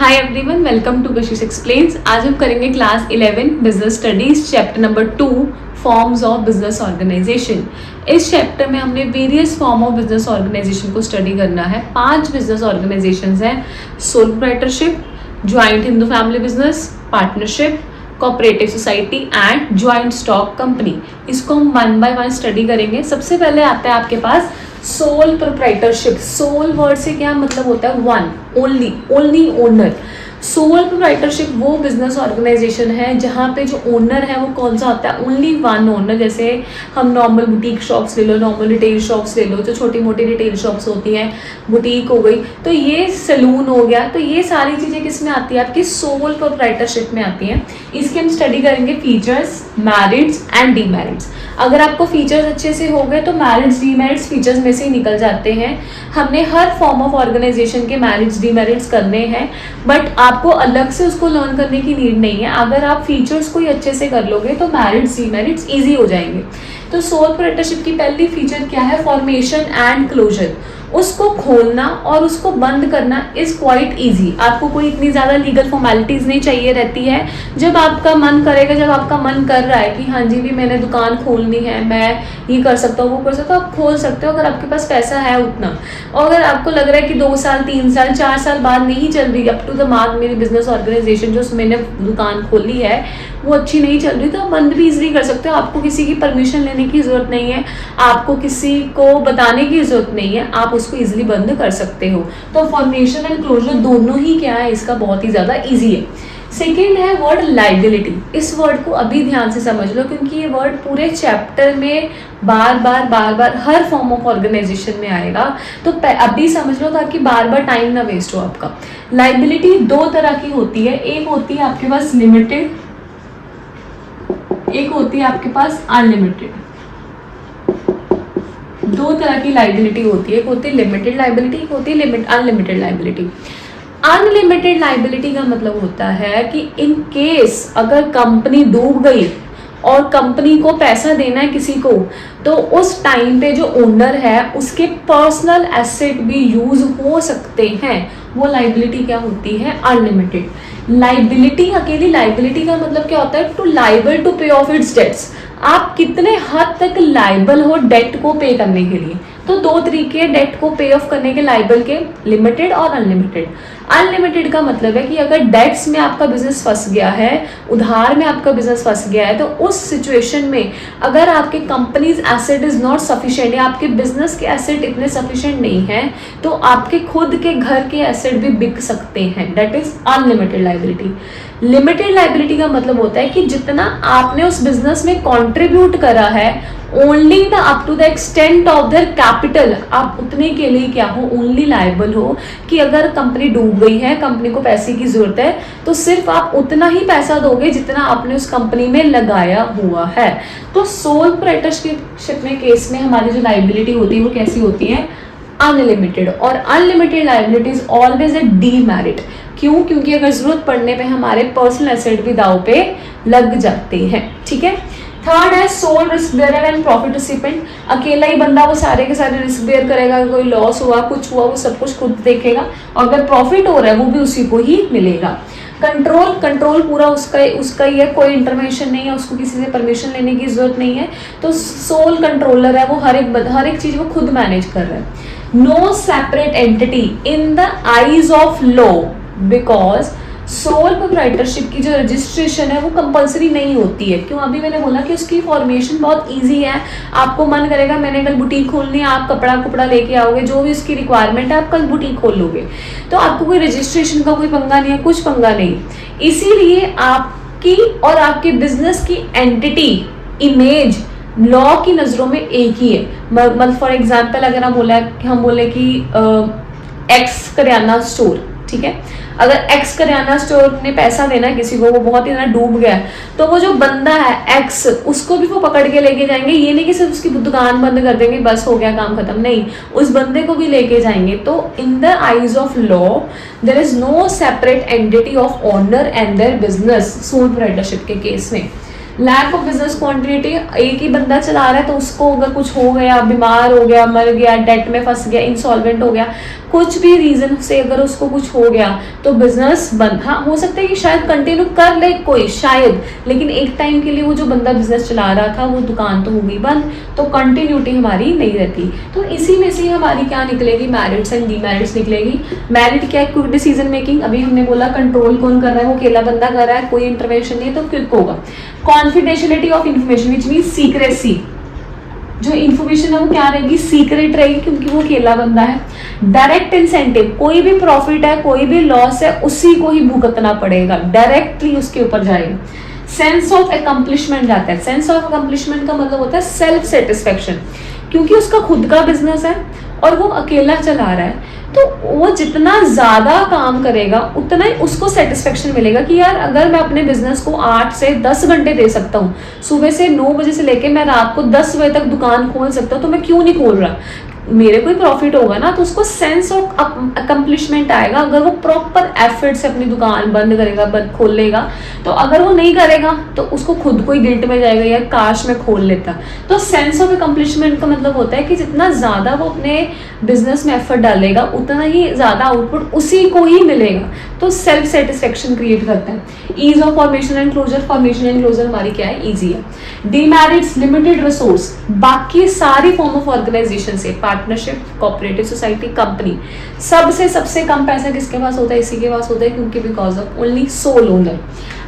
Hi everyone, welcome to Kashish explains. आज हम करेंगे class 11 business studies chapter number 2 forms of business organisation. इस chapter में हमने various form of business organisation को स्टडी करना है। 5 बिजनेस ऑर्गेनाइजेशन हैं: sole proprietorship, joint Hindu family business, partnership, cooperative society and joint stock company. इसको हम 1 बाय 1 स्टडी करेंगे। सबसे पहले आता है आपके पास सोल प्रोप्राइटरशिप। सोल वर्ड से क्या मतलब होता है? One, only, only owner. Sole proprietorship वो बिजनेस ऑर्गेनाइजेशन है जहाँ पे जो ओनर है वो कौन सा होता है? Only one owner. जैसे हम नॉर्मल बुटीक शॉप्स ले लो, नॉर्मल रिटेल शॉप्स ले लो, जो छोटी मोटी रिटेल शॉप्स होती हैं, बुटीक हो गई, तो ये सैलून हो गया, तो ये सारी चीज़ें किस में आती है? आपकी सोल प्रोप्राइटरशिप में आती हैं। इसके हम स्टडी करेंगे फीचर्स, मैरिट्स एंड डीमेरिट्स। अगर आपको फीचर्स अच्छे से हो गए तो मैरिट्स डीमेरिट्स फीचर्स में से ही निकल जाते हैं। हमने हर फॉर्म ऑफ ऑर्गेनाइजेशन के मैरिट्स डीमेरिट्स करने हैं, बट आपको अलग से उसको लर्न करने की नीड नहीं है। अगर आप फीचर्स को ही अच्छे से कर लोगे तो मैरिट्स डीमेरिट्स ईजी हो जाएंगे। तो सोल प्रोप्राइटरशिप की पहली फीचर क्या है? Formation and closure. उसको खोलना और उसको बंद करना इज क्वाइट ईजी। आपको कोई इतनी ज़्यादा लीगल फॉर्मेलिटीज़ नहीं चाहिए रहती है। जब आपका मन करेगा, जब आपका मन कर रहा है कि हाँ जी भी मैंने दुकान खोलनी है, मैं ये कर सकता हूँ, वो कर सकता हूँ, आप खोल सकते हो अगर आपके पास पैसा है उतना। और अगर आपको लग रहा है कि 2 साल 3 साल 4 साल बाद नहीं चल रही, अप टू द मार्क मेरी बिजनेस ऑर्गेनाइजेशन जो मैंने दुकान खोली है वो अच्छी नहीं चल रही, तो आप बंद भी इजीली कर सकते हो। आपको किसी की परमिशन लेने की ज़रूरत नहीं है, आपको किसी को बताने की ज़रूरत नहीं है, आप उसको इजीली बंद कर सकते हो। तो फॉर्मेशन एंड क्लोजर दोनों ही क्या है, इसका बहुत ही ज़्यादा ईजी है। सेकेंड है वर्ड लाइबिलिटी। इस वर्ड को अभी ध्यान से समझ लो, क्योंकि ये वर्ड पूरे चैप्टर में बार बार हर फॉर्म ऑफ ऑर्गेनाइजेशन में आएगा। तो अभी समझ लो ताकि बार बार टाइम ना वेस्ट हो आपका। लाइबिलिटी 2 तरह की होती है। एक होती है आपके पास लिमिटेड, एक होती है आपके पास अनलिमिटेड। 2 तरह की लाइबिलिटी होती है, एक होती है लिमिटेड लाइबिलिटी, एक होती है अनलिमिटेड लाइबिलिटी। अनलिमिटेड लाइबिलिटी का मतलब होता है कि इन केस अगर कंपनी डूब गई और कंपनी को पैसा देना है किसी को, तो उस टाइम पे जो ओनर है उसके पर्सनल एसेट भी यूज हो सकते हैं। वो लाइबिलिटी क्या होती है? Unlimited liability. अकेली लाइबिलिटी का मतलब क्या होता है? टू लाइबल टू पे ऑफ इट्स डेट्स। आप कितने हद तक लाइबल हो डेट को पे करने के लिए। तो 2 तरीके डेट को पे ऑफ करने के लाइबल के, लिमिटेड और अनलिमिटेड। अनलिमिटेड का मतलब है कि अगर डेट्स में आपका बिजनेस फंस गया है, उधार में आपका बिजनेस फंस गया है, तो उस सिचुएशन में अगर आपके companies asset is not sufficient या आपके बिजनेस के एसेट इतने सफिशिएंट नहीं है, तो आपके खुद के घर के एसेट भी बिक सकते हैं। That is unlimited liability. Limited liability का मतलब होता है कि जितना आपने उस बिजनेस में कंट्रीब्यूट करा है, only the up to the extent of their capital, आप उतने के लिए क्या हो? ओनली लाइबल हो कि अगर कंपनी डूब गई है, कंपनी को पैसे की जरूरत है, तो सिर्फ आप उतना ही पैसा दोगे जितना आपने उस कंपनी में लगाया हुआ है। तो सोल प्रोप्राइटरशिप में केस में हमारी जो लाइबिलिटी होती है वो कैसी होती है? अनलिमिटेड। और unlimited liability is always a demerit. क्यों? क्योंकि अगर जरूरत पड़ने पे हमारे पर्सनल एसेट भी दाव पे लग जाते हैं। ठीक है। थर्ड है sole risk bearer and profit recipient. अकेला ही बंदा वो सारे के सारे रिस्क बेयर करेगा, कोई लॉस हुआ, कुछ हुआ, वो सब कुछ खुद देखेगा, और अगर प्रॉफिट हो रहा है वो भी उसी को ही मिलेगा। कंट्रोल पूरा उसका ही है, कोई इंटरवेंशन नहीं है, उसको किसी से परमिशन लेने की जरूरत नहीं है। तो सोल कंट्रोलर है, वो हर एक चीज वो खुद मैनेज कर रहा है। No separate entity in the eyes of law, because sole proprietorship की जो रजिस्ट्रेशन है वो कंपलसरी नहीं होती है। क्यों? अभी मैंने बोला कि उसकी फॉर्मेशन बहुत इजी है। आपको मन करेगा मैंने कल बुटीक खोलनी है, आप कपड़ा लेके आओगे, जो भी उसकी रिक्वायरमेंट है आप कल बुटीक खोल लोगे, तो आपको कोई रजिस्ट्रेशन का कोई पंगा नहीं है, कुछ पंगा नहीं। इसीलिए आपकी और आपके बिजनेस की एंटिटी इमेज लॉ की नज़रों में एक ही है। मतलब फॉर एग्जाम्पल अगर हम बोले कि एक्स करियाना स्टोर, ठीक है, अगर एक्स करियाना स्टोर ने पैसा देना है किसी को, वो बहुत ही ज़्यादा डूब गया है, तो वो जो बंदा है एक्स, उसको भी वो पकड़ के लेके जाएंगे। ये नहीं कि सिर्फ उसकी दुकान बंद कर देंगे बस हो गया काम खत्म, नहीं, उस बंदे को भी लेके जाएंगे। तो in the eyes of law there is no separate entity of owner and their business sole proprietorship के केस में। लैक ऑफ बिजनेस कॉन्टिन्यूटी, एक ही बंदा चला रहा है तो उसको अगर कुछ हो गया, बीमार हो गया, मर गया, डेट में फंस गया, इंसॉल्वेंट हो गया, कुछ भी रीजन से अगर उसको कुछ हो गया तो बिजनेस बंद। हाँ, हो सकता है कि शायद कंटिन्यू कर ले कोई, शायद, लेकिन एक टाइम के लिए वो जो बंदा बिजनेस चला रहा था वो दुकान तो हो गई बंद, तो कंटिन्यूटी हमारी नहीं रहती। तो इसी में से हमारी क्या निकलेगी, मैरिट्स एंड डीमेरिट्स निकलेगी। मैरिट क्या है, क्विक डिसीजन मेकिंग, अभी हमने बोला कंट्रोल कौन कर रहा है, वो अकेला बंदा कर रहा है, कोई इंटरवेंशन नहीं है तो क्विक होगा। Confidentiality of information which mean secrecy, जो इन्फॉर्मेशन है वो क्या रहेगी, सीक्रेट रहेगी क्योंकि वो अकेला बंदा है। डायरेक्ट इंसेंटिव, कोई भी प्रॉफिट है कोई भी लॉस है उसी को ही भुगतना पड़ेगा, डायरेक्टली उसके ऊपर जाएगा। सेंस ऑफ अकम्पलिशमेंट जाता है, सेंस ऑफ अकम्पलिशमेंट का मतलब होता है सेल्फ सेटिस्फेक्शन, क्योंकि उसका खुद का बिजनेस है और वो अकेला चला रहा है, तो वो जितना ज्यादा काम करेगा उतना ही उसको सेटिस्फेक्शन मिलेगा कि यार अगर मैं अपने बिजनेस को 8 से 10 घंटे दे सकता हूँ, सुबह से 9 बजे से लेके मैं रात को 10 बजे तक दुकान खोल सकता हूँ, तो मैं क्यों नहीं खोल रहा, मेरे को ही प्रॉफिट होगा ना, तो उसको सेंस ऑफ अकम्पलिशमेंट आएगा अगर वो प्रॉपर एफर्ट से अपनी दुकान बंद करेगा, बंद खोल लेगा। तो अगर वो नहीं करेगा तो उसको खुद को ही गिल्ट में जाएगा, यार काश मैं खोल लेता। तो सेंस ऑफ अकम्पलिशमेंट का मतलब होता है कि जितना ज्यादा वो अपने बिजनेस में एफर्ट डालेगा उतना ही ज्यादा आउटपुट उसी को ही मिलेगा, तो सेल्फ सेटिस्फेक्शन क्रिएट करता है। Ease of formation and closure, formation and closure हमारी क्या है, ईजी है। डीमेरिट्स, लिमिटेड रिसोर्स, बाकी सारी फॉर्म ऑफ ऑर्गेनाइजेशन से, पार्टनरशिप, कोऑपरेटिव सोसाइटी, कंपनी, सबसे सबसे कम पैसा किसके पास होता है, इसी के पास होता है, क्योंकि because of only sole owner.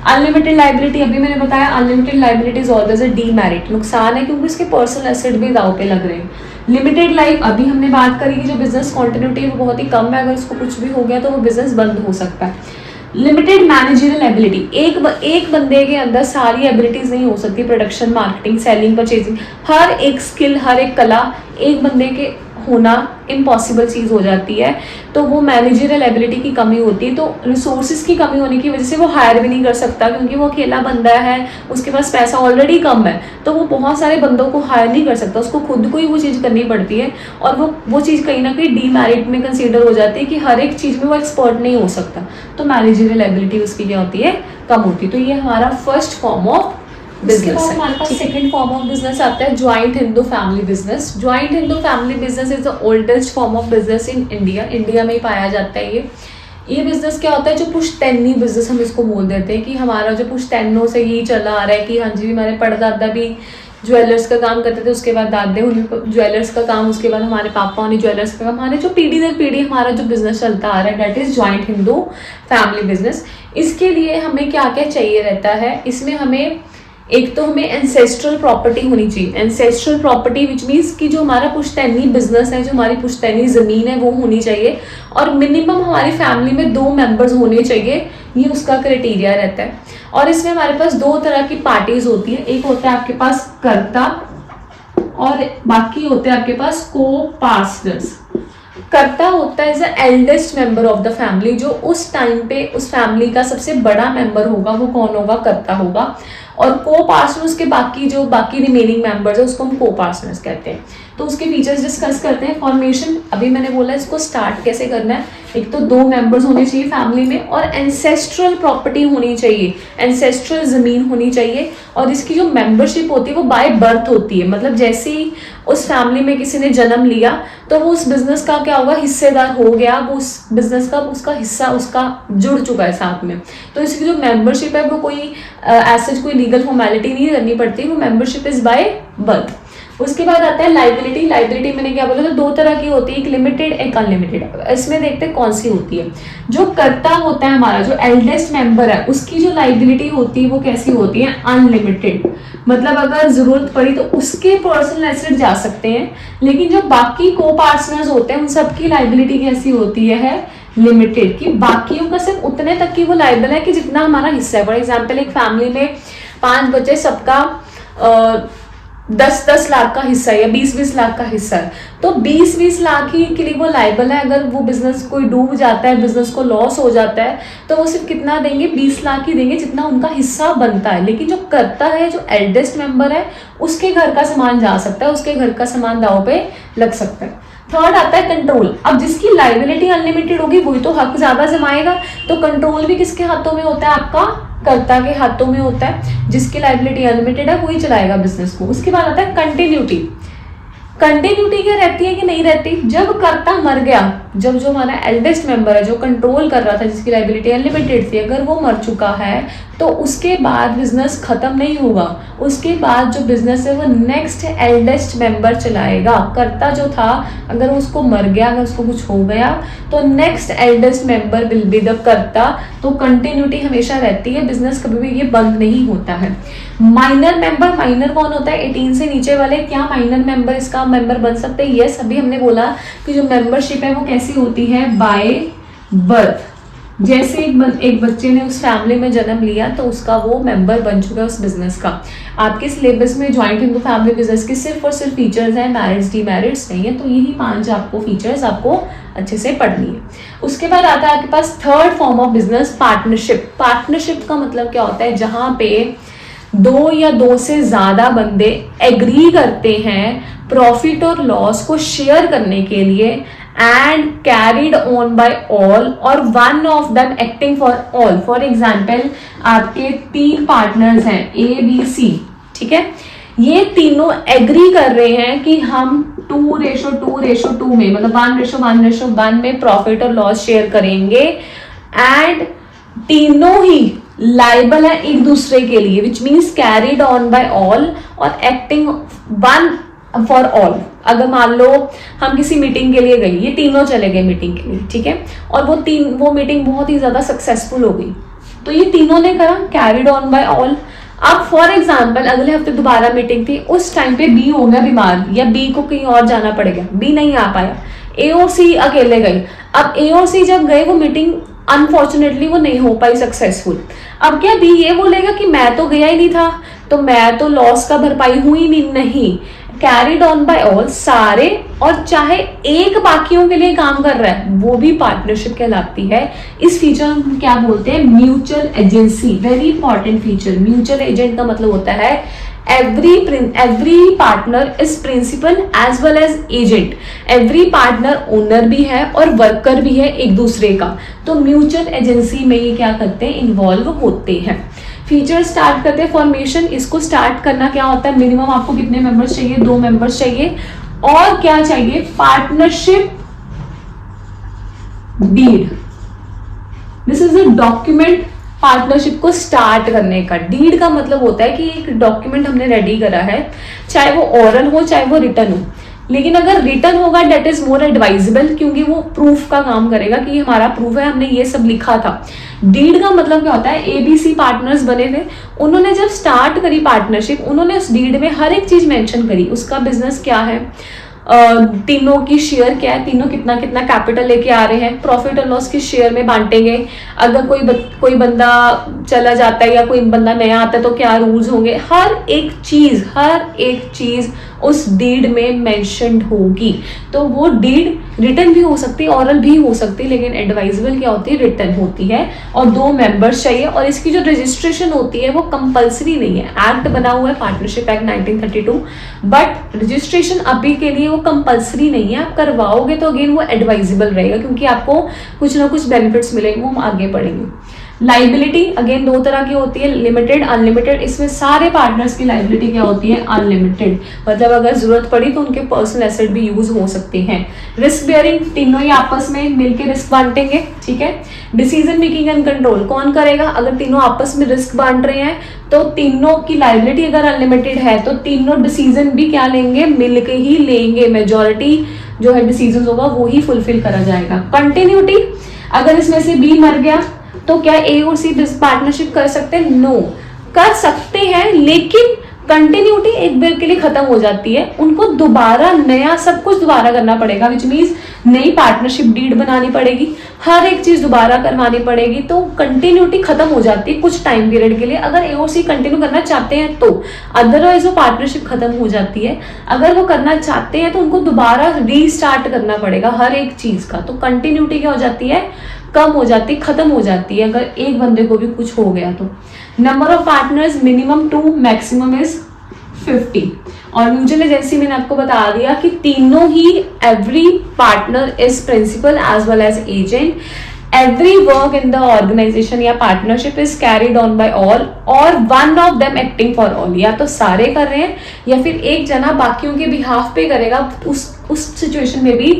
Unlimited liability, अभी मैंने बताया unlimited liability is always a demerit, नुकसान है क्योंकि उसके पर्सनल एसेट भी दाव पे लग रहे हैं। लिमिटेड लाइफ, अभी हमने बात करी कि जो बिजनेस कॉन्टिन्यूटी वो बहुत ही कम है, अगर उसको कुछ भी हो गया तो वो बिजनेस बंद हो सकता है। लिमिटेड मैनेजरियल एबिलिटी, एक बंदे के अंदर सारी एबिलिटीज नहीं हो सकती, प्रोडक्शन, मार्केटिंग, सेलिंग, परचेजिंग, हर एक स्किल, हर एक कला एक बंदे के होना इम्पॉसिबल चीज़ हो जाती है, तो वो मैनेजरियल एबिलिटी की कमी होती है। तो रिसोर्सेज की कमी होने की वजह से वो हायर भी नहीं कर सकता क्योंकि वो अकेला बंदा है, उसके पास पैसा ऑलरेडी कम है, तो वो बहुत सारे बंदों को हायर नहीं कर सकता, उसको खुद को ही वो चीज़ करनी पड़ती है, और वो चीज़ कहीं ना कहीं डीमेरिट में कंसीडर हो जाती है कि हर एक चीज़ में वो एक्सपर्ट नहीं हो सकता, तो मैनेजरियल एबिलिटी उसकी क्या होती है, कम होती है। तो ये हमारा फर्स्ट फॉर्म ऑफ बिजनेस है। हमारे पास सेकंड फॉर्म ऑफ बिजनेस आता है joint Hindu family business. Joint Hindu family business is the oldest form of business in India, India में ही पाया जाता है ये बिजनेस क्या होता है, जो पुश्तैनी बिजनेस हम इसको बोल देते हैं कि हमारा जो पुश्तैनों से यही चला आ रहा है कि हाँ जी हमारे परदादा भी ज्वेलर्स का काम करते थे, उसके बाद दादे उन्हें ज्वेलर्स का काम, उसके बाद हमारे पापा उन्हें ज्वेलर्स का काम, हमारे जो पीढ़ी दर पीढ़ी हमारा जो बिजनेस चलता आ रहा है that is joint Hindu family business. इसके लिए हमें क्या क्या चाहिए रहता है, इसमें हमें एक तो हमें एंसेस्ट्रल प्रॉपर्टी होनी चाहिए, एंसेस्ट्रल प्रॉपर्टी विच मीन्स कि जो हमारा पुश्तैनी बिजनेस है, जो हमारी पुश्तैनी ज़मीन है वो होनी चाहिए, और मिनिमम हमारी फैमिली में 2 मेंबर्स होने चाहिए, ये उसका क्राइटेरिया रहता है। और इसमें हमारे पास 2 तरह की पार्टीज होती है, एक होता है आपके पास कर्ता और बाकी होते हैं आपके पास को पार्टनर्स। कर्ता होता है as the eldest member of the family, जो उस टाइम पे उस फैमिली का सबसे बड़ा मेंबर होगा वो कौन होगा, कर्ता होगा। और को पार्टनर्स के बाकी रिमेनिंग मेंबर्स है उसको हम को पार्टनर्स कहते हैं। तो उसके फीचर्स डिस्कस करते हैं। फॉर्मेशन, अभी मैंने बोला इसको स्टार्ट कैसे करना है, एक तो 2 मेंबर्स होने चाहिए फैमिली में, और एंसेस्ट्रल प्रॉपर्टी होनी चाहिए, एंसेस्ट्रल जमीन होनी चाहिए, और इसकी जो मेंबरशिप होती है वो बाय बर्थ होती है, मतलब जैसे ही उस फैमिली में किसी ने जन्म लिया तो वो उस बिजनेस का क्या होगा, हिस्सेदार हो गया, वो उस बिजनेस का उसका हिस्सा उसका जुड़ चुका है साथ में। तो इसकी जो मेंबरशिप है वो कोई ऐसे कोई लीगल फॉर्मेलिटी नहीं करनी पड़ती, वो मेंबरशिप इज बाय बर्थ। उसके बाद आता है लाइबिलिटी। लाइबिलिटी मैंने क्या बोला था, 2 तरह की होती है, एक लिमिटेड एक अनलिमिटेड। इसमें देखते हैं कौन सी होती है। जो कर्ता होता है हमारा, जो एल्डेस्ट मेंबर है, उसकी जो लाइबिलिटी होती है वो कैसी होती है, अनलिमिटेड, मतलब अगर जरूरत पड़ी तो उसके पर्सनल एसेट जा सकते हैं, लेकिन जो बाकी को पार्टनर्स होते हैं उन सबकी लाइबिलिटी कैसी होती है, लिमिटेड, कि बाकियों का सिर्फ उतने तक की वो लाइबल है कि जितना हमारा हिस्सा है। फॉर एग्जाम्पल एक फैमिली में 5 बच्चे, सबका 10-10 लाख का हिस्सा है या 20-20 लाख का हिस्सा है, तो 20-20 लाख ही के लिए वो लाइबल है। अगर वो बिजनेस कोई डूब जाता है, बिजनेस को लॉस हो जाता है, तो वो सिर्फ कितना देंगे, 20 लाख ही देंगे जितना उनका हिस्सा बनता है। लेकिन जो करता है, जो एल्डेस्ट मेंबर है, उसके घर का सामान जा सकता है, उसके घर का सामान दाव पे लग सकता है। थर्ड आता है कंट्रोल। अब जिसकी लाइबिलिटी अनलिमिटेड होगी वही तो हक ज्यादा जमाएगा, तो कंट्रोल भी किसके हाथों में होता है, आपका कर्ता के हाथों में होता है। जिसकी लाइबिलिटी अनलिमिटेड है वही चलाएगा बिजनेस को। उसके बाद आता है कंटिन्यूटी। कंटिन्यूटी क्या रहती है कि नहीं रहती, जब कर्ता मर गया, जब जो हमारा एल्डेस्ट मेंबर है जो कंट्रोल कर रहा था जिसकी लाइबिलिटी अनलिमिटेड थी, अगर वो मर चुका है तो उसके बाद बिजनेस खत्म नहीं होगा। उसके बाद जो बिजनेस है वो नेक्स्ट एल्डेस्ट मेंबर चलाएगा। कर्ता जो था अगर उसको मर गया, अगर उसको कुछ हो गया तो next eldest member will be the कर्ता। तो कंटिन्यूटी हमेशा रहती है, बिजनेस कभी भी ये बंद नहीं होता है। माइनर मेंबर, माइनर कौन होता है, 18 से नीचे वाले। क्या माइनर मेंबर इसका मेंबर बन सकते हैं? यस, अभी हमने बोला कि जो मेंबरशिप है वो कैसी होती है, बाय बर्थ। जैसे एक बच्चे ने उस फैमिली में जन्म लिया तो उसका वो मेंबर बन चुका है उस बिजनेस का। आपके सिलेबस में ज्वाइंट हिंदू फैमिली बिजनेस के सिर्फ और सिर्फ फीचर्स हैं, मैरिज डीमैरिज नहीं है, तो यही 5 आपको फीचर्स आपको अच्छे से पढ़नी है। उसके बाद आता है आपके पास third form of business, partnership. Partnership का मतलब क्या होता है, जहां पे 2 या 2 से ज्यादा बंदे एग्री करते हैं प्रॉफिट और लॉस को शेयर करने के लिए, and carried on by all और one of them acting for all। for example आपके 3 पार्टनर्स हैं ABC, ठीक है, ये तीनों एग्री कर रहे हैं कि हम 2:2:2 में, मतलब 1:1:1 में प्रॉफिट और लॉस शेयर करेंगे, एंड तीनों ही लाइबल है एक दूसरे के लिए, which means carried on by all और एक्टिंग वन फॉर ऑल। अगर मान लो हम किसी मीटिंग के लिए गए, ये तीनों चले गए मीटिंग के लिए, ठीक है, और वो मीटिंग बहुत ही ज्यादा सक्सेसफुल हो गई, तो ये तीनों ने करा कैरिड ऑन बाय ऑल। अब फॉर एग्जाम्पल अगले हफ्ते दोबारा मीटिंग थी, उस टाइम पे बी हो गया बीमार या बी को कहीं और जाना पड़ेगा, बी नहीं आ पाया, ए और सी अकेले गए। अब ए और सी जब गए वो मीटिंग अनफॉर्चुनेटली वो नहीं हो पाई सक्सेसफुल। अब क्या बी ये बोलेगा कि मैं तो गया ही नहीं था, तो मैं तो लॉस का भरपाई हुई नहीं। कैरिड ऑन बाय ऑल सारे, और चाहे एक बाकियों के लिए काम कर रहा है, वो भी पार्टनरशिप कहलाती है। इस फीचर हम क्या बोलते हैं, mutual agency. Very important feature. Mutual agent का मतलब होता है every partner is principal as well as agent. Every partner owner भी है और वर्कर भी है एक दूसरे का, तो म्यूचुअल एजेंसी में ये क्या करते हैं, इन्वॉल्व होते हैं। फीचर स्टार्ट करते हैं फॉर्मेशन। इसको स्टार्ट करना क्या होता है, मिनिमम आपको कितने मेंबर्स चाहिए, 2 मेंबर्स चाहिए, और क्या चाहिए, partnership deed. This is a document partnership को स्टार्ट करने का। डीड का मतलब होता है कि एक डॉक्यूमेंट हमने रेडी करा है, चाहे वो ओरल हो चाहे वो रिटर्न हो, लेकिन अगर रिटर्न होगा डेट इज मोर एडवाइजेबल, क्योंकि वो प्रूफ का काम करेगा कि हमारा प्रूफ है, हमने ये सब लिखा था। डीड का मतलब क्या होता है, ABC पार्टनर्स बने थे, उन्होंने जब स्टार्ट करी पार्टनरशिप, उन्होंने उस डीड में हर एक चीज मेंशन करी, उसका बिजनेस क्या है, तीनों की शेयर क्या है, तीनों कितना कितना कैपिटल लेके आ रहे हैं, प्रॉफिट और लॉस किस शेयर में बांटेंगे, अगर कोई बंदा चला जाता है या कोई बंदा नया आता है तो क्या रूल्स होंगे, हर एक चीज उस डीड में मेंशन्ड होगी। तो वो डीड रिटर्न भी हो सकती है, ऑरल भी हो सकती है, लेकिन एडवाइजेबल क्या होती है, रिटर्न होती है, और 2 मेंबर्स चाहिए। और इसकी जो रजिस्ट्रेशन होती है वो कंपलसरी नहीं है। एक्ट बना हुआ है पार्टनरशिप एक्ट 1932, बट रजिस्ट्रेशन अभी के लिए वो कंपलसरी नहीं है। आप करवाओगे तो अगेन वो एडवाइजेबल रहेगा, क्योंकि आपको कुछ ना कुछ बेनिफिट्स मिलेंगे, वो हम आगे पढ़ेंगे। लाइबिलिटी अगेन 2 तरह की होती है, लिमिटेड अनलिमिटेड। इसमें सारे पार्टनर्स की लाइबिलिटी क्या होती है, अनलिमिटेड, मतलब अगर जरूरत पड़ी तो उनके पर्सनल एसेट भी यूज हो सकते हैं। रिस्क बेयरिंग, तीनों ही आपस में मिलकर रिस्क बांटेंगे, ठीक है। डिसीजन मेकिंग एंड कंट्रोल कौन करेगा, अगर तीनों आपस में रिस्क बांट रहे हैं तो तीनों की लाइबिलिटी अगर अनलिमिटेड है तो तीनों डिसीजन भी क्या लेंगे, मिलकर ही लेंगे। मेजॉरिटी जो है डिसीजन होगा वो ही फुलफिल करा जाएगा। कंटिन्यूटी, अगर इसमें से बी मर गया तो क्या ए और सी पार्टनरशिप कर सकते हैं, नो, कर सकते हैं, लेकिन कंटिन्यूटी एक बार के लिए खत्म हो जाती है, उनको दोबारा नया सब कुछ दोबारा करना पड़ेगा, विच मीन्स नई पार्टनरशिप डीड बनानी पड़ेगी, हर एक चीज दोबारा करवानी पड़ेगी। तो कंटिन्यूटी खत्म हो जाती है कुछ टाइम पीरियड के लिए, अगर ए और सी कंटिन्यू करना चाहते हैं तो, अदरवाइज वो पार्टनरशिप खत्म हो जाती है। अगर वो करना चाहते हैं तो उनको दोबारा रीस्टार्ट करना पड़ेगा हर एक चीज का। तो कंटिन्यूटी क्या हो जाती है, कम हो जाती है, खत्म हो जाती है अगर एक बंदे को भी कुछ हो गया तो। Number of partners minimum 2, maximum is 50। और म्यूचुअल एजेंसी मैंने आपको बता दिया कि तीनों ही, every partner is principal as well as agent, every work in the organization या partnership is carried on by all or one of them acting for all, या तो सारे कर रहे हैं या फिर एक जना बाकियों के बिहाफ पे करेगा, उस सिचुएशन में भी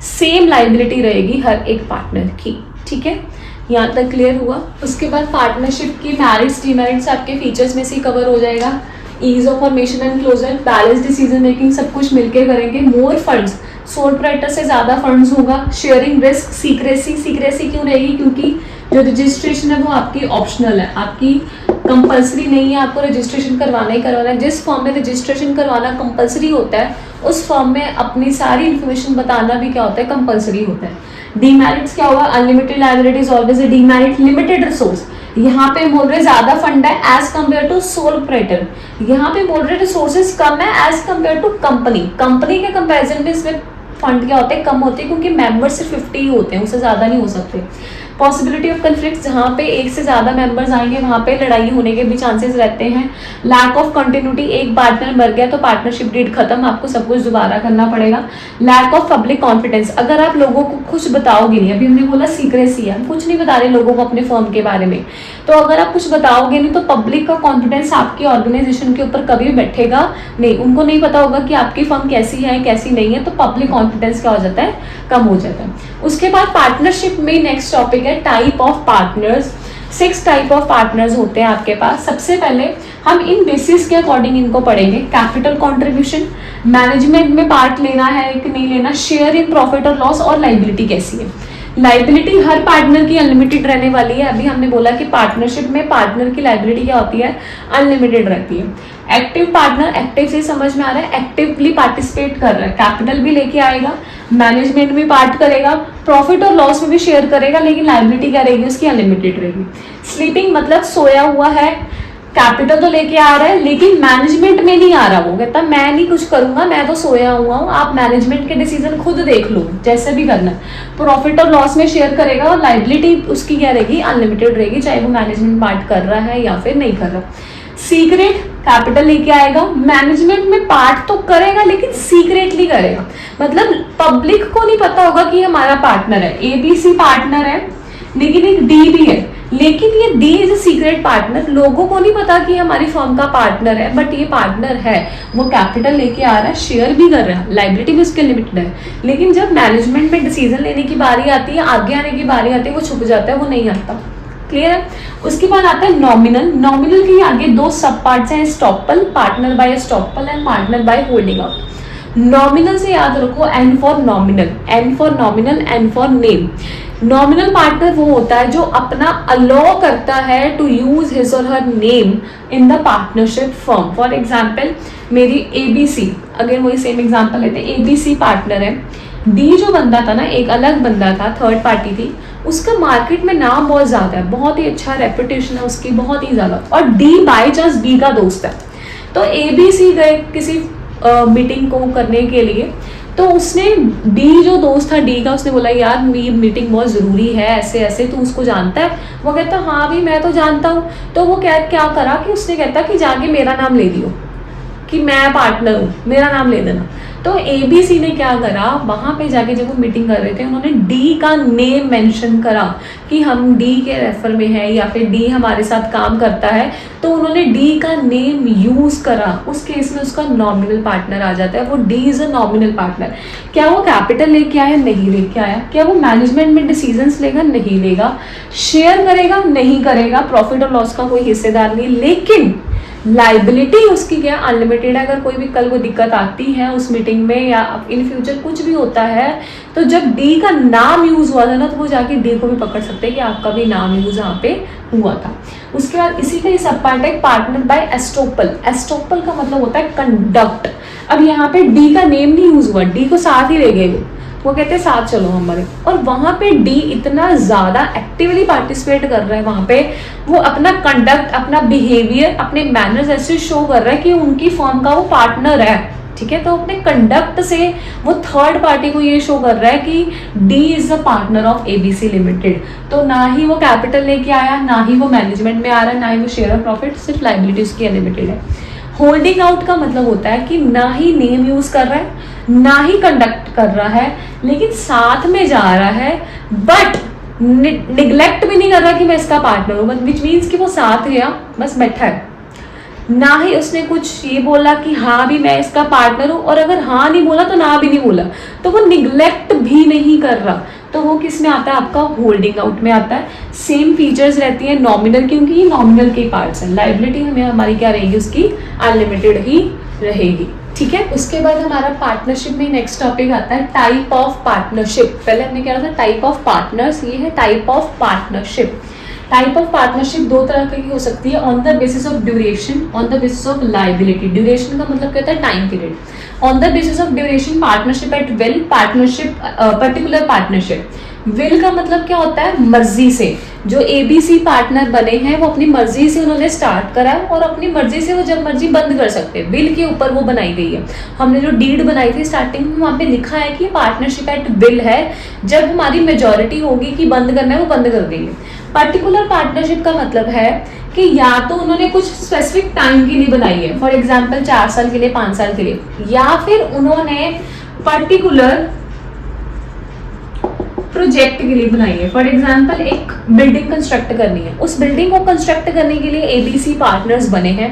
सेम लाइबिलिटी रहेगी हर एक पार्टनर की। ठीक है, यहाँ तक क्लियर हुआ। उसके बाद पार्टनरशिप की मेरिट्स डिमेरिट्स आपके फीचर्स में से कवर हो जाएगा। Ease of formation and closure, balance decision making, सब कुछ मिलके करेंगे। मोर फंड्स, सोल प्रोप्राइटर से ज़्यादा फंड्स होगा। शेयरिंग रिस्क, सीक्रेसी, सीक्रेसी क्यों रहेगी? क्योंकि जो रजिस्ट्रेशन है वो आपकी ऑप्शनल है, आपकी कंपलसरी नहीं है, आपको रजिस्ट्रेशन करवाना ही करवाना है। जिस फॉर्म में रजिस्ट्रेशन करवाना कंपलसरी होता है उस फॉर्म में अपनी सारी इन्फॉर्मेशन बताना भी क्या होता है, कंपलसरी होता है। डीमेरिट्स क्या होगा? Unlimited liability is always a demerit. Limited resource, यहाँ पे बोल रहे ज्यादा फंड है as compare to sole proprietor, यहाँ पे बोल रहे रिसोर्सेज कम है as compare to company. Company के कंपैरिजन में इसमें फंड क्या होते हैं, कम होते हैं, क्योंकि मेंबर सिर्फ 50 ही होते हैं, उससे ज़्यादा नहीं हो सकते। पॉसिबिलिटी ऑफ कन्फ्लिक्ट, जहाँ पे एक से ज़्यादा मेंबर्स आएंगे वहाँ पे लड़ाई होने के भी चांसेस रहते हैं। लैक ऑफ कंटिन्यूटी, एक पार्टनर मर गया तो पार्टनरशिप डीड खत्म, आपको सब कुछ दोबारा करना पड़ेगा। लैक ऑफ पब्लिक कॉन्फिडेंस, अगर आप लोगों को कुछ बताओगे नहीं, अभी हमने बोला सीक्रेसी है, हम कुछ नहीं बता रहे लोगों को अपने फर्म के बारे में, तो अगर आप कुछ बताओगे नहीं तो पब्लिक का कॉन्फिडेंस आपकी ऑर्गेनाइजेशन के ऊपर कभी बैठेगा नहीं। उनको नहीं पता होगा कि आपकी फर्म कैसी है कैसी नहीं है, तो पब्लिक कॉन्फिडेंस क्या हो जाता है, कम हो जाता है। उसके बाद पार्टनरशिप में नेक्स्ट टॉपिक है type of partners. 6 type of partners होते हैं आपके पास। सबसे पहले हम इन बेसिस के अकॉर्डिंग इनको पढ़ेंगे। कैपिटल कंट्रीब्यूशन, मैनेजमेंट में पार्ट लेना है कि नहीं लेना, शेयर इन प्रॉफिट और लॉस, और लाइबिलिटी कैसी है। लाइबिलिटी हर पार्टनर की अनलिमिटेड रहने वाली है। अभी हमने बोला कि पार्टनरशिप में पार्टनर की लाइबिलिटी क्या होती है, अनलिमिटेड रहती है। एक्टिव पार्टनर, एक्टिव से समझ में आ रहा है, एक्टिवली पार्टिसिपेट कर रहा है, कैपिटल भी लेके आएगा, मैनेजमेंट में पार्ट करेगा, प्रॉफिट और लॉस में भी शेयर करेगा, लेकिन लाइबिलिटी क्या रहेगी उसकी, अनलिमिटेड रहेगी। स्लीपिंग मतलब सोया हुआ है, कैपिटल तो लेके आ रहा है लेकिन मैनेजमेंट में नहीं आ रहा, वो कहता मैं नहीं कुछ करूंगा, मैं तो सोया हुआ हूँ, आप मैनेजमेंट के डिसीजन खुद देख लो जैसे भी करना है। प्रॉफिट और लॉस में शेयर करेगा और लाइबिलिटी उसकी क्या रहेगी, अनलिमिटेड रहेगी, चाहे वो मैनेजमेंट पार्ट कर रहा है या फिर नहीं कर रहा। सीक्रेट, कैपिटल लेके आएगा, मैनेजमेंट में पार्ट तो करेगा लेकिन सीक्रेटली करेगा, मतलब पब्लिक को नहीं पता होगा कि हमारा पार्टनर है। एबीसी पार्टनर है लेकिन एक डी भी है, लेकिन ये D is a secret partner, लोगों को नहीं पता कि हमारी फर्म का पार्टनर है, बट ये पार्टनर है, वो कैपिटल लेके आ रहा है, शेयर भी कर रहा है, लाइबिलिटी भी उसके लिमिटेड है, लेकिन जब मैनेजमेंट में डिसीजन लेने की बारी आती है, आगे आने की बारी आती है, वो छुप जाता है, वो नहीं आता। क्लियर है। उसके बाद आता है नॉमिनल। नॉमिनल के आगे 2 सब पार्ट्स हैं, estoppel, partner by estoppel and partner by holding out. Nominal से याद रखो N for nominal, N for nominal, N for name. Nominal partner वो होता है जो अपना अलाउ करता है टू यूज हिज और her name in the partnership firm. For example मेरी एबीसी, अगर वही सेम एग्जाम्पल लेते हैं, एबीसी पार्टनर है, डी जो बंदा था ना, एक अलग बंदा था, थर्ड पार्टी थी, उसका मार्केट में नाम बहुत ज्यादा है, बहुत ही अच्छा रेपुटेशन है उसकी, बहुत ही ज्यादा, और डी बाई चांस बी का दोस्त है। तो एबीसी गए किसी मीटिंग को करने के लिए, तो उसने डी जो दोस्त था डी का, उसने बोला यार मेरी मीटिंग बहुत ज़रूरी है, ऐसे ऐसे, तू उसको जानता है? वो कहता हाँ भी मैं तो जानता हूँ। तो वो क्या करा कि उसने कहता कि जाके मेरा नाम ले लियो कि मैं पार्टनर हूँ, मेरा नाम ले देना। तो एबीसी ने क्या करा, वहाँ पे जाके जब वो मीटिंग कर रहे थे, उन्होंने डी का नेम मेंशन करा कि हम डी के रेफर में है या फिर डी हमारे साथ काम करता है, तो उन्होंने डी का नेम यूज करा। उस केस में उसका नॉमिनल पार्टनर आ जाता है, वो D is a nominal partner. क्या वो कैपिटल लेके आया? नहीं लेके आया। क्या वो मैनेजमेंट में डिसीजंस लेगा? नहीं लेगा। शेयर करेगा? नहीं करेगा, प्रॉफिट और लॉस का कोई हिस्सेदार नहीं, लेकिन लाइबिलिटी उसकी क्या, अनलिमिटेड है। अगर कोई भी कल को दिक्कत आती है उस मीटिंग में या इन फ्यूचर कुछ भी होता है, तो जब डी का नाम यूज हुआ था ना, तो वो जाके डी को भी पकड़ सकते हैं कि आपका भी नाम यूज यहाँ पे हुआ था। उसके बाद इसी का ही सब पार्ट है पार्टनर बाय एस्टोपल। एस्टोपल का मतलब होता है कंडक्ट। अब यहाँ पे डी का नेम नहीं यूज हुआ, डी को साथ ही ले गए, वो कहते हैं साथ चलो हमारे, और वहां पे डी इतना ज्यादा एक्टिवली पार्टिसिपेट कर रहा है, वहां पे वो अपना कंडक्ट, अपना बिहेवियर, अपने मैनर्स ऐसे शो कर रहा है कि उनकी फर्म का वो पार्टनर है। ठीक है, तो अपने कंडक्ट से वो थर्ड पार्टी को ये शो कर रहा है कि D is the partner of ABC limited. तो ना ही वो कैपिटल लेके आया, ना ही वो मैनेजमेंट में आ रहा है, ना ही वो शेयर ऑफ प्रॉफिट, सिर्फ लाइबिलिटी उसकी अनलिमिटेड है। होल्डिंग आउट का मतलब होता है कि ना ही नेम यूज कर रहा है ना ही कंडक्ट कर रहा है, लेकिन साथ में जा रहा है, बट निग्लेक्ट भी नहीं कर रहा कि मैं इसका पार्टनर हूँ, विच मीन्स कि वो साथ गया बस बैठा है, ना ही उसने कुछ ये बोला कि हाँ भी मैं इसका पार्टनर हूँ, और अगर हाँ नहीं बोला तो ना भी नहीं बोला, तो वो निग्लेक्ट भी नहीं कर रहा, तो वो किस में आता है, आपका होल्डिंग आउट में आता है। सेम फीचर्स रहती है नॉमिनल, क्योंकि ये नॉमिनल के पार्ट्स हैं। लायबिलिटी हमें हमारी क्या रहेगी, उसकी अनलिमिटेड ही रहेगी, ठीक है। उसके बाद हमारा पार्टनरशिप में नेक्स्ट टॉपिक आता है टाइप ऑफ पार्टनरशिप। पहले हमने क्या था, टाइप ऑफ पार्टनर्स, ये है type of partnership. Type of partnership दो तरह की हो सकती है, on the basis of duration, on the basis of liability. Duration का मतलब क्या होता है, time period. On the basis of duration partnership at will, partnership particular partnership. Will का मतलब क्या होता है, मर्जी से। जो ABC पार्टनर बने हैं वो अपनी मर्जी से उन्होंने स्टार्ट करा है, और अपनी मर्जी से वो जब मर्जी बंद कर सकते हैं। विल के ऊपर वो बनाई गई है। हमने जो डीड बनाई थी स्टार्टिंग में, वहाँ पे लिखा है कि पार्टनरशिप एट विल है, जब हमारी मेजोरिटी होगी कि बंद करना है वो बंद कर देंगे। पर्टिकुलर पार्टनरशिप का मतलब है कि या तो उन्होंने कुछ स्पेसिफिक टाइम के लिए बनाई है, फॉर एग्जाम्पल 4 साल के लिए, 5 साल के लिए, या फिर उन्होंने पर्टिकुलर प्रोजेक्ट के लिए बनाई है। फॉर एग्जाम्पल एक बिल्डिंग कंस्ट्रक्ट करनी है, उस बिल्डिंग को कंस्ट्रक्ट करने के लिए ABC पार्टनर्स बने हैं।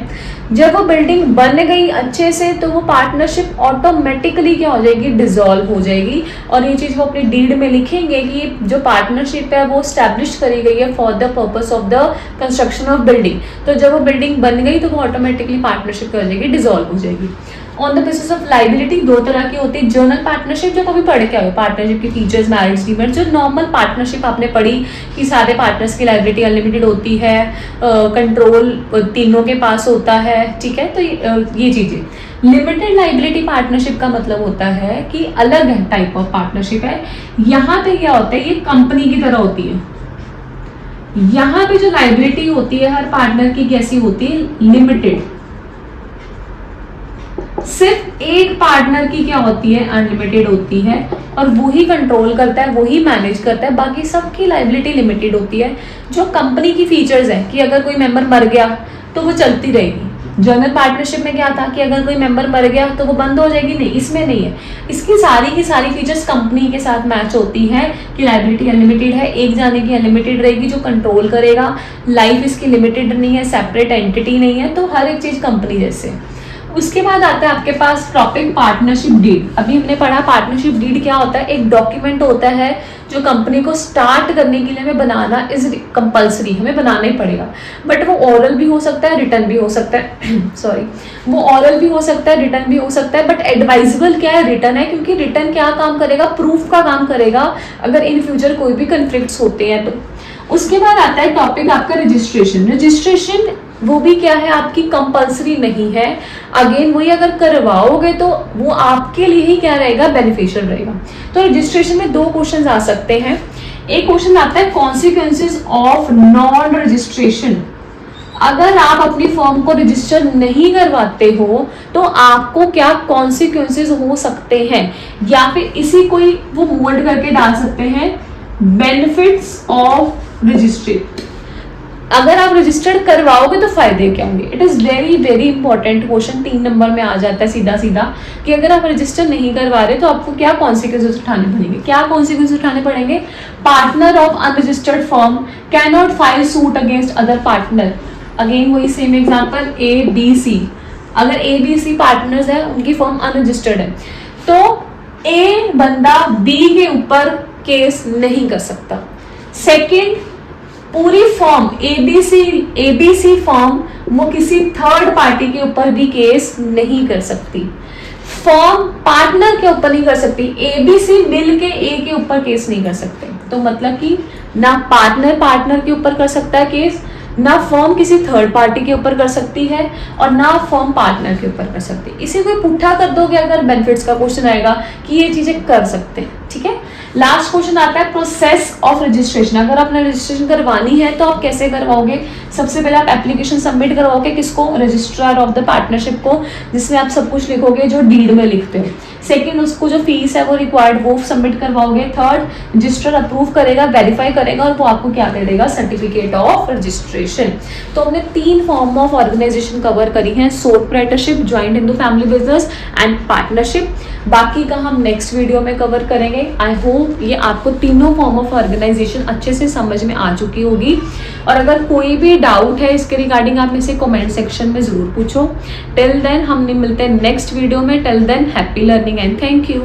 जब वो बिल्डिंग बन गई अच्छे से, तो वो पार्टनरशिप ऑटोमेटिकली क्या हो जाएगी, डिसॉल्व हो जाएगी। और ये चीज़ वो अपनी डीड में लिखेंगे कि जो पार्टनरशिप है वो स्टैब्लिश करी गई है for the purpose of the construction of building. तो जब वो बिल्डिंग बन गई तो वो ऑटोमेटिकली पार्टनरशिप कर जाएगी, डिसॉल्व हो जाएगी। On the basis of liability दो तरह की होती है, जर्नल पार्टनरशिप, जो कभी पढ़ के आए पार्टनरशिप के फीचर्स, मैरिज डिमेरिट। जो नॉर्मल पार्टनरशिप आपने पढ़ी कि सारे पार्टनर्स की लायबिलिटी अनलिमिटेड होती है, कंट्रोल तीनों के पास होता है, ठीक है। तो ये चीजें। लिमिटेड लायबिलिटी पार्टनरशिप का मतलब होता है कि अलग है, टाइप ऑफ पार्टनरशिप है। यहाँ पे क्या होता है, ये कंपनी की तरह होती है। यहाँ पे जो लायबिलिटी होती है हर पार्टनर की कैसी होती है, लिमिटेड। सिर्फ एक पार्टनर की क्या होती है, अनलिमिटेड होती है, और वो ही कंट्रोल करता है, वो ही मैनेज करता है, बाकी सबकी लायबिलिटी लिमिटेड होती है। जो कंपनी की फीचर्स है कि अगर कोई मेंबर मर गया तो वो चलती रहेगी। जनरल पार्टनरशिप में क्या था कि अगर कोई मेंबर मर गया तो वो बंद हो जाएगी, नहीं, इसमें नहीं है। इसकी सारी की सारी फीचर्स कंपनी के साथ मैच होती हैं कि लायबिलिटी अनलिमिटेड है, एक जाने की अनलिमिटेड रहेगी जो कंट्रोल करेगा, लाइफ इसकी लिमिटेड नहीं है, सेपरेट एंटिटी नहीं है, तो हर एक चीज कंपनी जैसे। उसके बाद आता है आपके पास टॉपिक पार्टनरशिप डीड। अभी हमने पढ़ा पार्टनरशिप डीड क्या होता है, एक डॉक्यूमेंट होता है जो कंपनी को स्टार्ट करने के लिए हमें बनाना इज कंपल्सरी, हमें बनाना ही पड़ेगा। बट वो ओरल भी हो सकता है, रिटर्न भी हो सकता है सॉरी, वो ओरल भी हो सकता है, रिटर्न भी हो सकता है, बट एडवाइजेबल क्या है, रिटर्न है, क्योंकि रिटर्न क्या काम करेगा, प्रूफ का काम करेगा अगर इन फ्यूचर कोई भी कन्फ्लिक्ट्स होते हैं तो। उसके बाद आता है टॉपिक आपका रजिस्ट्रेशन। रजिस्ट्रेशन वो भी क्या है, आपकी कंपल्सरी नहीं है। अगेन वही, अगर करवाओगे तो वो आपके लिए ही क्या रहेगा, बेनिफिशियल रहेगा। तो रजिस्ट्रेशन में 2 क्वेश्चन आ सकते हैं। एक क्वेश्चन आता है कॉन्सिक्वेंसेस ऑफ नॉन रजिस्ट्रेशन। अगर आप अपनी फॉर्म को रजिस्टर नहीं करवाते हो तो आपको क्या कॉन्सिक्वेंसेस हो सकते हैं, या फिर इसी कोई वो मोल्ड करके डाल सकते हैं, बेनिफिट्स ऑफ रजिस्ट्रेट। अगर आप रजिस्टर्ड करवाओगे तो फायदे क्या होंगे। It is very very important question, 3 number में आ जाता है सीधा सीधा कि अगर आप रजिस्टर नहीं करवा रहे तो आपको क्या कॉन्सिक्वेंसेस उठाने पड़ेंगे। क्या कॉन्सिक्वेंसेस उठाने पड़ेंगे, partner of unregistered firm can not file suit against other partner. Again वही सेम एग्जांपल, ABC, अगर ABC पार्टनर्स है, उनकी फर्म अनरजिस्टर्ड है, तो A बंदा B के ऊपर केस नहीं कर सकता। सेकेंड, पूरी फॉर्म ABC फॉर्म वो किसी थर्ड पार्टी के ऊपर भी केस नहीं कर सकती। फॉर्म पार्टनर के ऊपर नहीं कर सकती, ABC मिल के A के ऊपर केस नहीं कर सकते। तो मतलब कि ना पार्टनर के ऊपर कर सकता है केस, ना फर्म किसी थर्ड पार्टी के ऊपर कर सकती है, और ना फर्म पार्टनर के ऊपर कर सकती है। इसी को पुट्ठा कर दोगे अगर बेनिफिट्स का क्वेश्चन आएगा कि ये चीजें कर सकते हैं, ठीक है। लास्ट क्वेश्चन आता है प्रोसेस ऑफ रजिस्ट्रेशन। अगर आपने रजिस्ट्रेशन करवानी है तो आप कैसे करवाओगे? सबसे पहले आप एप्लीकेशन सबमिट करवाओगे किसको? रजिस्ट्रार ऑफ द पार्टनरशिप को, जिसमें आप सब कुछ लिखोगे जो डीड में लिखते हो। सेकंड, उसको जो फीस है वो रिक्वायर्ड वो सबमिट करवाओगे। थर्ड, रजिस्ट्रार अप्रूव करेगा, वेरीफाई करेगा और वो आपको क्या दे देगा? Certificate of registration. तो हमने 3 फॉर्म ऑफ ऑर्गेनाइजेशन कवर करी हैं, sole proprietorship, joint Hindu family business and partnership. बाकी का हम नेक्स्ट वीडियो में कवर करेंगे। आई होप ये आपको तीनों फॉर्म ऑफ ऑर्गेनाइजेशन अच्छे से समझ में आ चुकी होगी। और अगर कोई भी डाउट है इसके रिगार्डिंग आप इसे कमेंट सेक्शन में जरूर पूछो। टिल देन हम मिलते हैं नेक्स्ट वीडियो में। Till than happy learning and thank you.